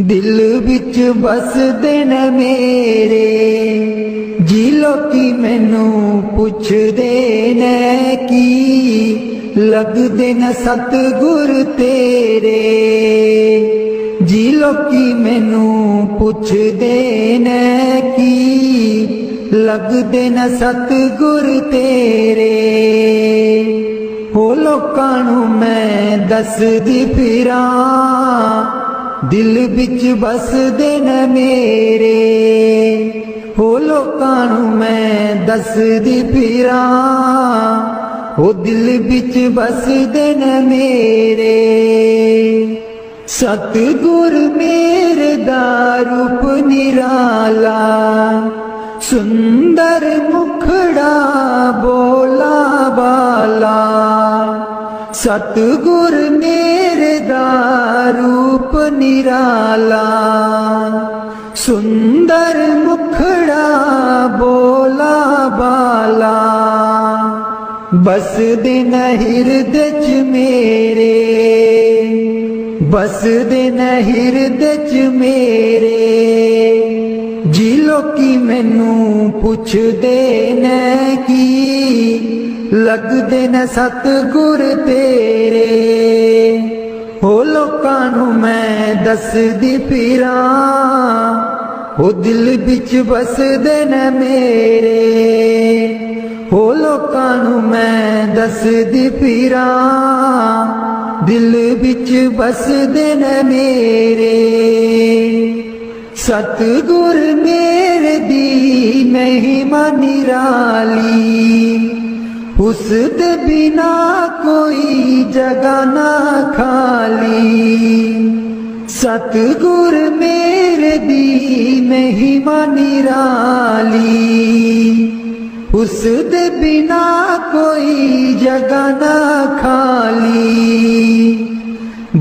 दिल बिच बसदे न मेरे, जी लोकी मैनू पुछदे ने की, लगदे न सतगुर तेरे। जी लोकी मैनू पुछदे ने की, लगदे न सतगुर तेरे। हो लोकां नू मैं दसदी फिरां, दिल बिच बसदे न मेरे। हो लोकां नू मैं दसदी फिरां, हो दिल बिच बसदे न मेरे। सतगुर मेरे दा रूप निराला, सुंदर मुखड़ा बोला बाला। सतगुर मेरे दा रूप निराला, सुंदर मुखड़ा बोला बाला। बसदे न हिरदे च मेरे, बसदे न हिरदे च मेरे। जी लोकी मैनू पुछदे ने की, लगदे न सतगुर तेरे। हो लोकां नू मैं दसदी फिरां, हो दिल बिच बसदे न मेरे। हो लोकां नू मैं दसदी फिरां, दिल बिच बसदे न मेरे। सतगुर मेरे दी महिमा निराली, उस दे बिना कोई जगह ना खाली। सतगुर मेरे दी महिमा निराली, उस दे बिना कोई जगह ना खाली।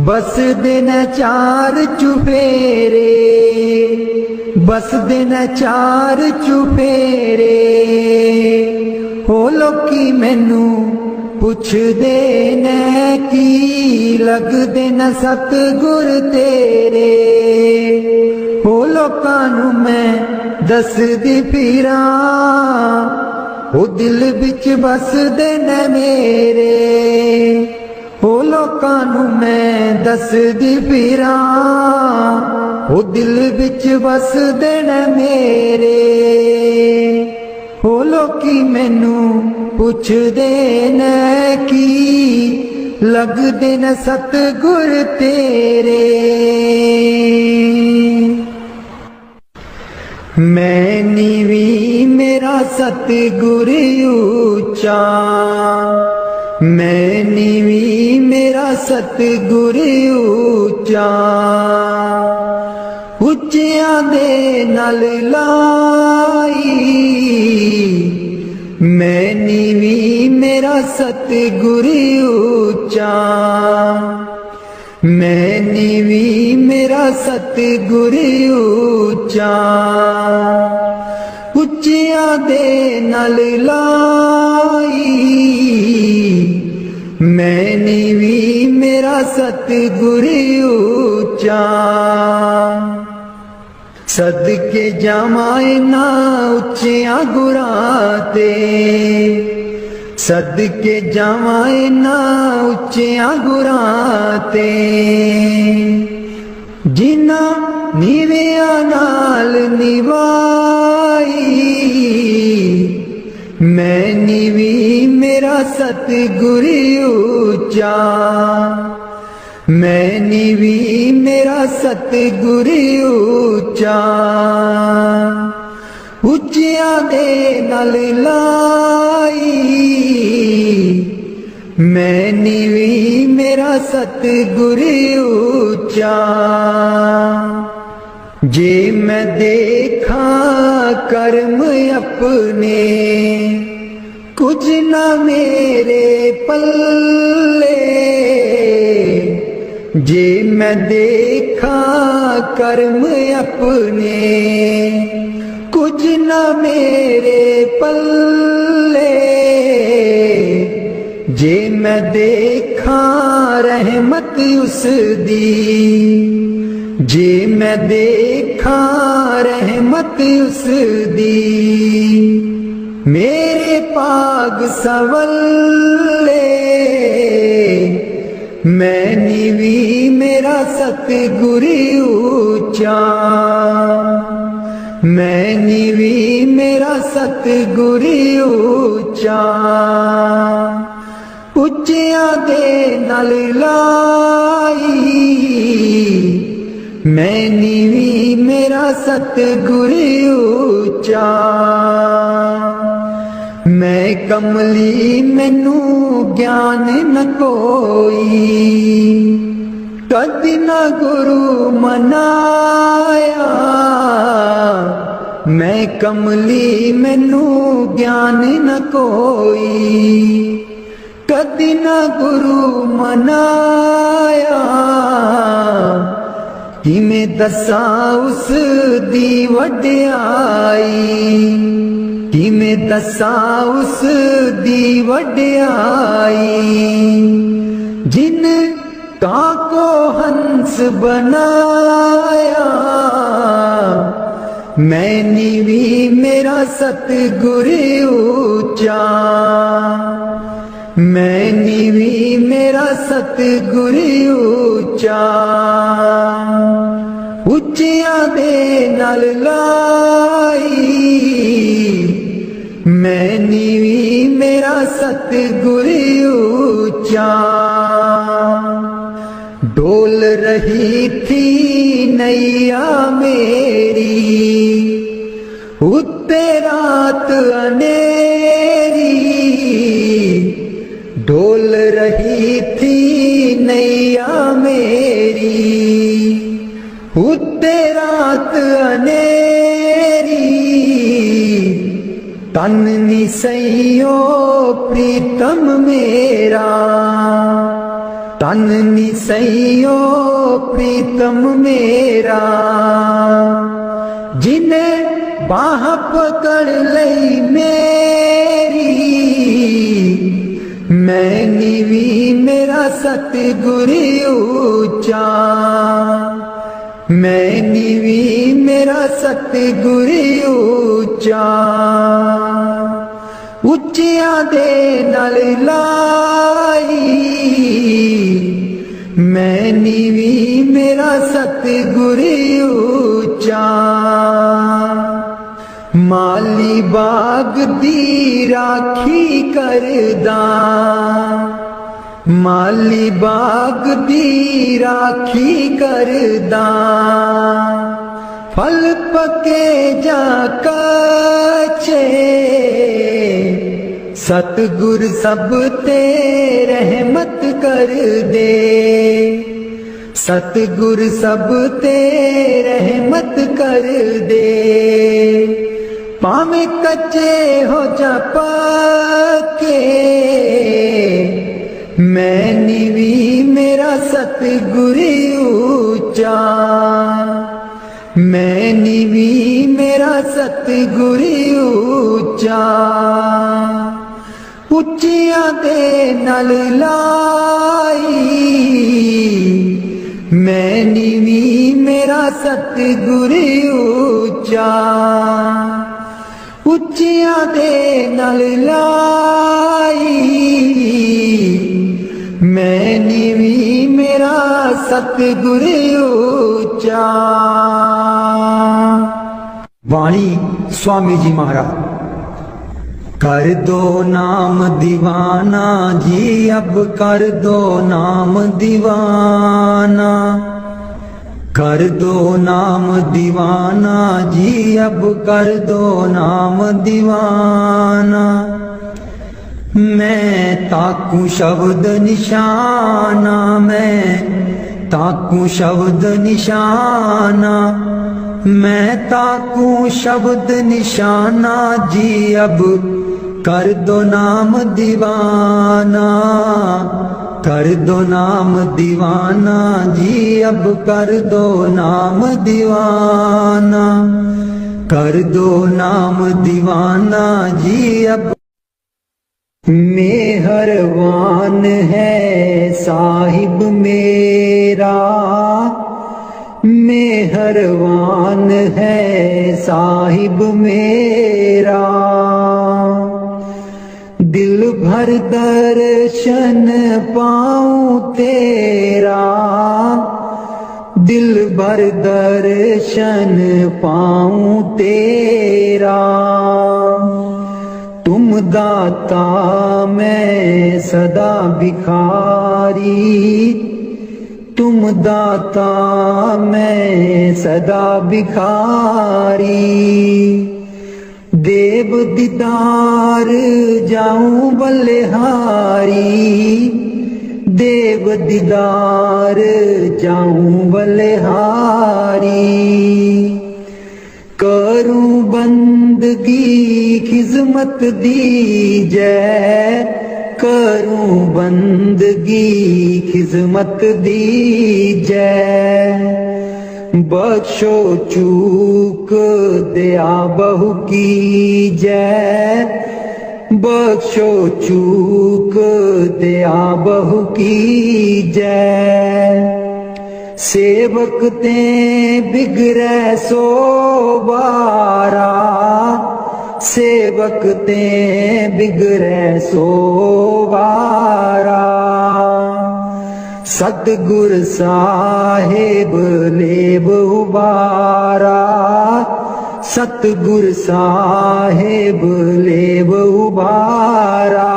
बस दिन चार चुफेरे, बस दिन चार चुफेरे। हो लोकी मैनू पुछदे ने की लगदे न सतगुर तेरे। हो लोकां नूं मैं दसदी फिरां, ओ दिल विच बसदे ने मेरे, ओ लोकां नूं मैं दसदी फिरां, ओ दिल विच बसदे ने मेरे। ओ लोकी मैनू पुछदे ने की लगदे न सतगुर तेरे। मैं नीवी मेरा सतगुर ऊंचा, मैं नीवी मेरा सतगुर ऊंचा, उच्चियां दे नाल लाई। मैं नीवी मेरा सतगुर ऊंचा, मैं नीवी मेरा सतगुर ऊंचा, उच्चियां दे नाल लाई। मैं नीवी मेरा सतगुर ऊंचा, सदके जावां इन्हां उच्चियां गुरां ते, सदके जावां इन्हां उच्चियां गुरां ते, जिन्हां नीवियां नाल निभाई। मैं नीवी मेरा सतगुर ऊंचा, मैं नीवी मेरा सतगुर ऊंचा, उच्चियां दे नाल लाई। मैं नीवी मेरा सतगुर ऊंचा, जे मैं देखा कर्म अपने कुछ ना मेरे पल्ले, जे मैं देखा कर्म अपने कुछ ना मेरे पल्ले, जे मैं देखा रहमत उस दी, जे मैं देखा रहमत उस दी, मेरे पाग सवल्ले। मैं नीवी मेरा सतगुर ऊंचा, मैं नीवी मेरा सतगुर ऊंचा, उच्चियां दे नाल लाई। मैं नीवी मेरा सतगुर ऊंचा, मैं कमली मैनू ज्ञान न कोई, कदी न गुरु मनाया। मैं कमली मैनू ज्ञान न कोई, कदी न गुरु मनाया। किमें दसां उस दी वड्याई, किमें दसां उस दी वड्याई, जिन कां को हंस बनाया। मैं नीवी मेरा सतगुर ऊंचा, मैं नीवी मेरा सतगुर ऊंचा, उच्चियां दे नाल लाई। मैं नीवी मेरा सतगुर ऊंचा, डोल रही थी नैया मेरी, उत्ते रात अनेरी। डोल रही थी नैया मेरी, उत्ते रात अनेरी। तन नी सहियो प्रीतम मेरा, तन नी सहियो प्रीतम मेरा। जिन्हें बाह पकड़ लई मेरी, मैं नीवी मेरा सतगुर ऊंचा, मैं नीवी मेरा सतगुर ऊंचा, ਉੱਚਿਆਂ ਦੇ ਨਾਲ ਲਾਈ। ਮੈਂ ਨੀਵੀਂ ਮੇਰਾ ਸਤਿਗੁਰ ਉੱਚਾ, ਮਾਲੀ ਬਾਗ ਦੀ ਰਾਖੀ ਕਰਦਾ, ਮਾਲੀ ਬਾਗ ਦੀ ਰਾਖੀ ਕਰਦਾ। फल पके जा कच्चे, सतगुर सब ते रहमत कर दे, सतगुर सब ते रहमत कर दे। भावें कच्चे हो जा पक्के, मैं नीवी मेरा सतगुर ऊंचा, मैं नीवी मेरा सतगुर ऊंचा। ਉੱਚਿਆਂ ਦੇ ਨਾਲ ਲਾਈ, ਮੈਂ ਨੀਵੀਂ ਮੇਰਾ ਸਤਿਗੁਰ ਉੱਚਾ। ਉੱਚਿਆਂ ਦੇ ਨਾਲ ਲਾਈ, मैं नीवी मेरा सतगुर ऊंचा। वाणी स्वामी जी महाराज। कर दो नाम दीवाना जी, अब कर दो नाम दीवाना, कर दो नाम दीवाना जी, अब कर दो नाम दीवाना। मैं ताकू शब्द निशाना, मैं ताकू शब्द निशाना, मैं ताकू शब्द निशाना जी, अब कर दो नाम दीवाना, कर दो नाम दीवाना जी, अब कर दो नाम दीवाना, कर दो नाम दीवाना जी। अब मेहरबान है साहिब मेरा, मेहरबान है साहिब मेरा। दिल भर दर्शन पाऊं तेरा, दिल भर दर्शन पाऊं तेरा। तुम दाता मैं सदा भिखारी, तुम दाता मैं सदा भिखारी। देव दीदार जाऊं बलिहारी, देव दीदार जाऊं बलिहारी। करूं बंदगी खिजमत दीजै, करूं बंदगी खिजमत दीजै। बख्शो चूक दया बहु कीजै, बख्शो चूक दया बहु कीजै। सेवक ते बिगड़ै सो बारा, सेवक ते बिगड़ै सो बारा। सतगुर साहिब लेब उबारा, सतगुर साहिब लेब उबारा।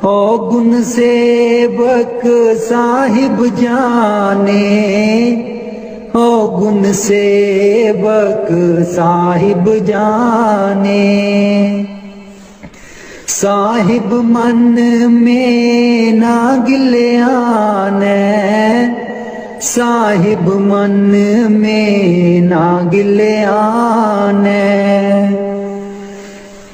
ओ गुण सेवक साहिब जाने, ओ गुण सेवक साहिब जाने। साहिब मन में ना गिल्याने, साहिब मन में ना गिल्याने।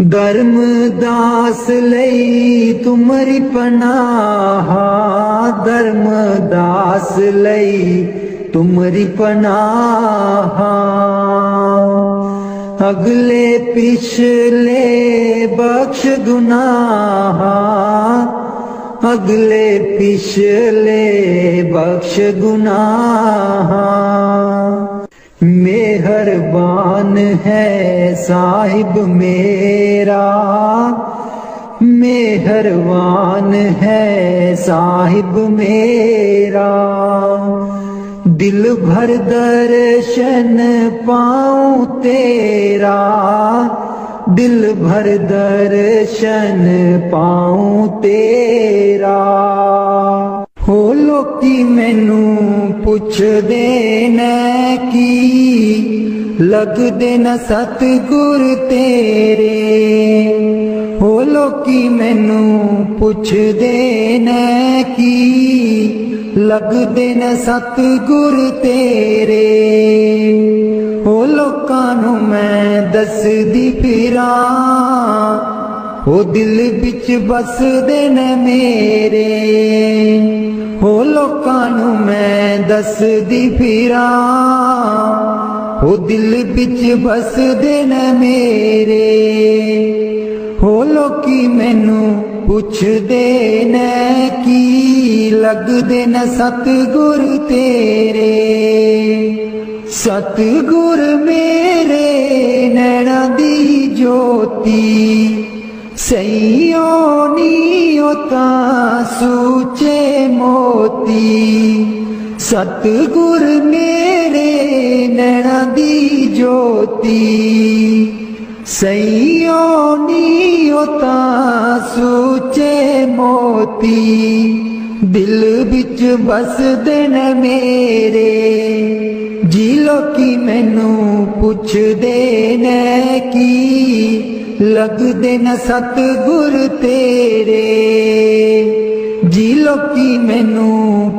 धर्मदास लई तुमरी पनाह, धर्मदास लई तुमरी पनाह। अगले पिछले बख्श गुनाह, अगले पिछले बख्श गुनाह। मेहरबान है साहिब मेरा, मेहरबान है साहिब मेरा। दिल भर दर्शन पाऊं तेरा, दिल भर दर्शन पाऊं तेरा। हो लोकी मैनू पुछदे ने की लगदे न सतगुर तेरे। हो लोकी मैनू पुछदे ने की लगदे न सतगुर तेरे। हो लोकां नू मैं दसदी फिरां, हो दिल बिच बसदे न मेरे। हो लोकां नू मैं दसदी फिरां, हो दिल बिच बसदे न मेरे। हो लोकी मैनू पुछदे ने की लगदे न सतगुर तेरे। सतगुर मेरे नैना दी ज्योति, सईयों नीओ तां सूचे मोती। सतगुर मेरे नैना दी ज्योति, सईयों नीओ तां सूचे मोती। दिल बिच बसदे न मेरे, जी लोकी मैनू पुछदे ने की लगदे न सतगुर तेरे। जी लोकी मैनू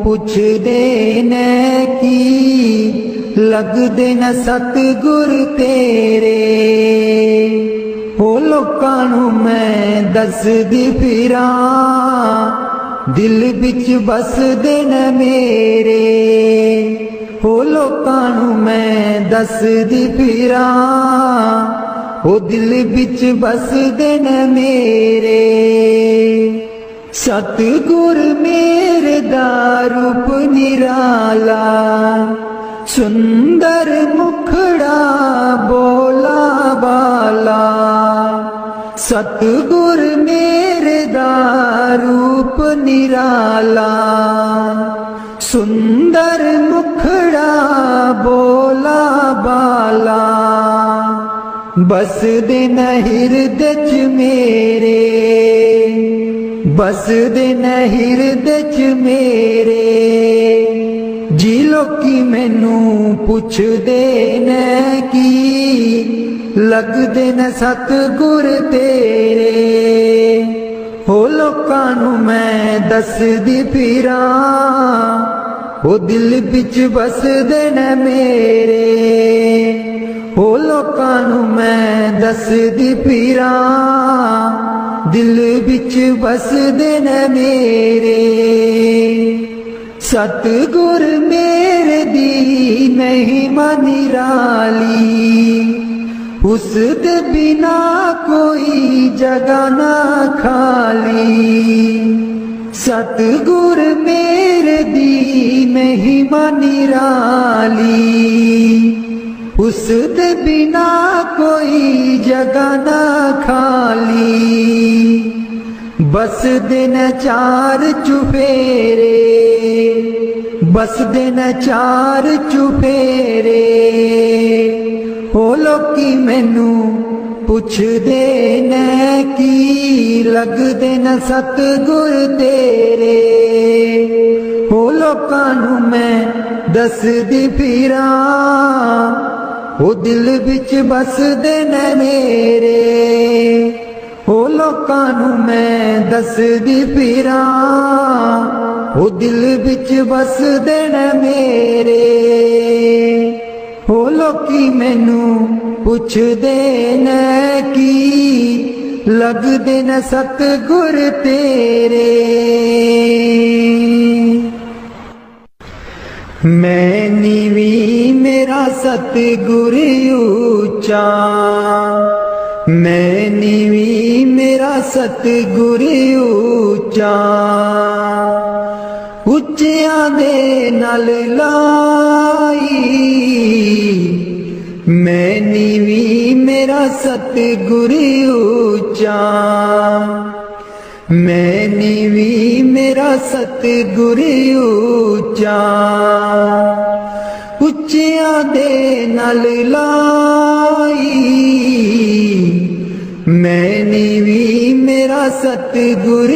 पुछदे ने की लगदे न सतगुर तेरे। हो लोकां नू मैं दसदी फिरां, दिल बिच बसदे न मेरे। हो लोकां नू मैं दसदी फिरां, हो दिल बिच बसदे न मेरे। सतगुर मेरे दा रूप निराला, सुंदर मुखड़ा बोला बाला। सतगुर मेरे दा रूप निराला, सुंदर मुखड़ा बोला बाला। बसदे न हिरदे च मेरे, बसदे न हिरदे च मेरे। जी लोकी मैनू पुछदे ने की लगदे न सतगुर तेरे। हो लोकां नू मैं दसदी फिरां, हो दिल बिच बसदे न मेरे। हो लोकां नू मैं दसदी फिरां, दिल बिच बसदे न मेरे। सतगुर मेरे दी महिमा निराली, उस दे बिना कोई जगह ना खाली। सतगुर मेरे दी महिमा निराली, उस दे बिना कोई जगह ना खाली। बसदे न चार चुफेरे, बसदे न चार चुफेरे। हो लोकी मैनू पुछदे ने की लगदे न सतगुर तेरे। हो लोकां नू मैं दसदी फिरां, हो दिल बिच बसदे न मेरे। हो लोकां नू मैं दसदी फिरां, हो दिल बिच बसदे न मेरे। हो लोकी मैनू पुछदे ने की लगदे न सतगुर तेरे। मैं नीवी मेरा सतगुर ऊंचा, मैं नीवी मेरा सतगुर ऊंचा ਉੱਚਿਆਂ ਦੇ ਨਾਲ ਲਾਈ मैं नीवी मेरा सतगुर ऊंचा मैं नीवी मेरा सतगुर ऊंचा ਉੱਚਿਆਂ ਦੇ ਨਾਲ ਲਾਈ मैं नीवी मेरा सतगुर